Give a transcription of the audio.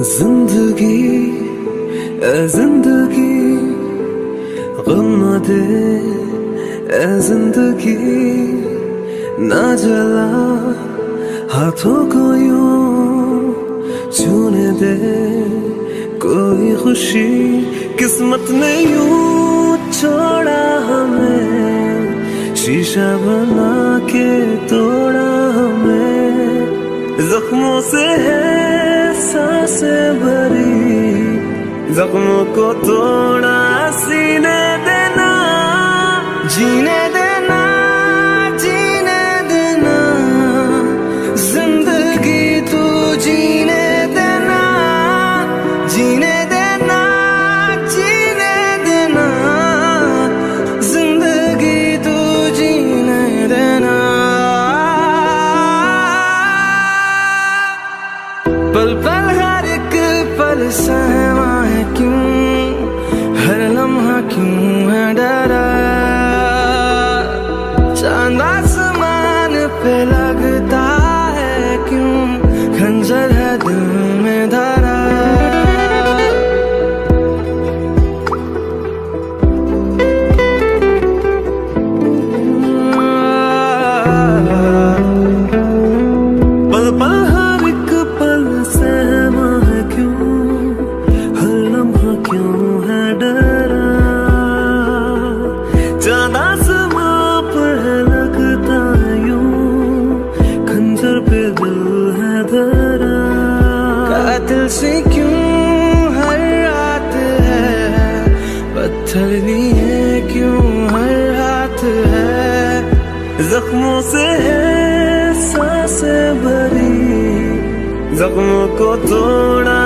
जिंदगी ए जिंदगी गम न दे ए जिंदगी ना जला हाथों को यूं छूने दे कोई खुशी किस्मत ने यूं छोड़ा हमें शीशा बना के तोड़ा हमें जख्मों से है सांसें भरी जख्मों को तोड़ा सीने देना जीने देना जीने देना जिंदगी तू जीने देना जीने देना जीने देना जिंदगी तू जीने देना पल पल हर एक पल सहमा है क्यों हर लम्हा क्यों है डरा चांद आसमान पे लगता है क्यों खंजर है दिल में धरा पल पल हर एक पल सहमा है क्यों हर लम्हा क्यों है डरा चांद आसमां पर है लगता यूं खंजर पे दिल है धरा कातिल से क्यों हर रात है पत्थर लिए क्यों हर हाथ है जख्मों से है सांसें भरी जख्मों को तोड़ा